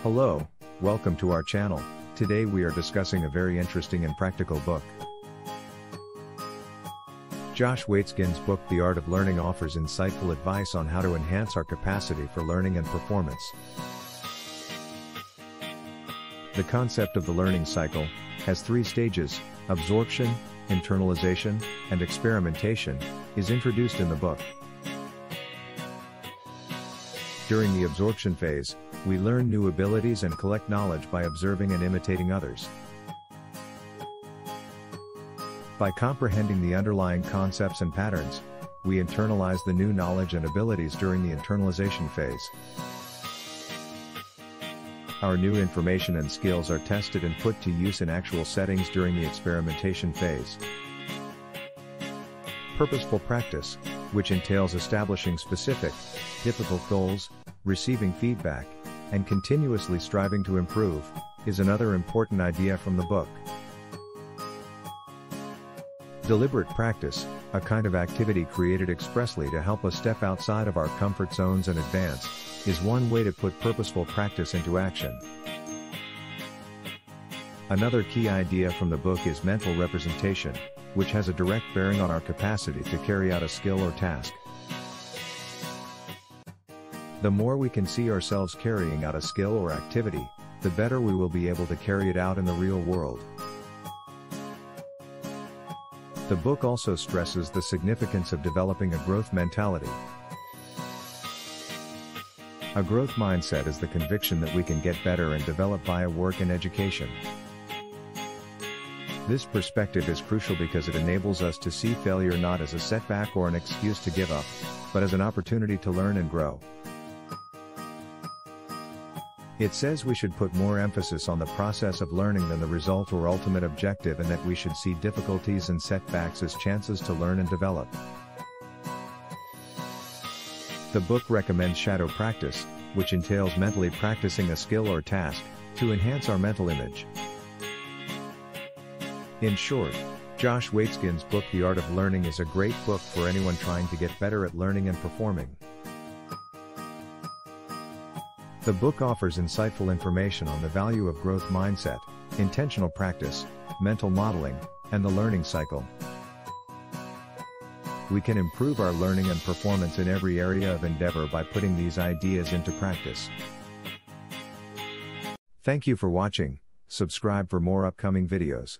Hello, welcome to our channel. Today we are discussing a very interesting and practical book. Josh Waitzkin's book The Art of Learning offers insightful advice on how to enhance our capacity for learning and performance. The concept of the learning cycle has three stages: absorption, internalization, and experimentation, is introduced in the book. During the absorption phase, we learn new abilities and collect knowledge by observing and imitating others. By comprehending the underlying concepts and patterns, we internalize the new knowledge and abilities during the internalization phase. Our new information and skills are tested and put to use in actual settings during the experimentation phase. Purposeful practice, which entails establishing specific, difficult goals, receiving feedback, and continuously striving to improve, is another important idea from the book. Deliberate practice, a kind of activity created expressly to help us step outside of our comfort zones and advance, is one way to put purposeful practice into action. Another key idea from the book is mental representation, which has a direct bearing on our capacity to carry out a skill or task. The more we can see ourselves carrying out a skill or activity, the better we will be able to carry it out in the real world. The book also stresses the significance of developing a growth mentality. A growth mindset is the conviction that we can get better and develop via work and education. This perspective is crucial because it enables us to see failure not as a setback or an excuse to give up, but as an opportunity to learn and grow. It says we should put more emphasis on the process of learning than the result or ultimate objective, and that we should see difficulties and setbacks as chances to learn and develop. The book recommends shadow practice, which entails mentally practicing a skill or task, to enhance our mental image. In short, Josh Waitzkin's book The Art of Learning is a great book for anyone trying to get better at learning and performing. The book offers insightful information on the value of growth mindset, intentional practice, mental modeling, and the learning cycle. We can improve our learning and performance in every area of endeavor by putting these ideas into practice. Thank you for watching. Subscribe for more upcoming videos.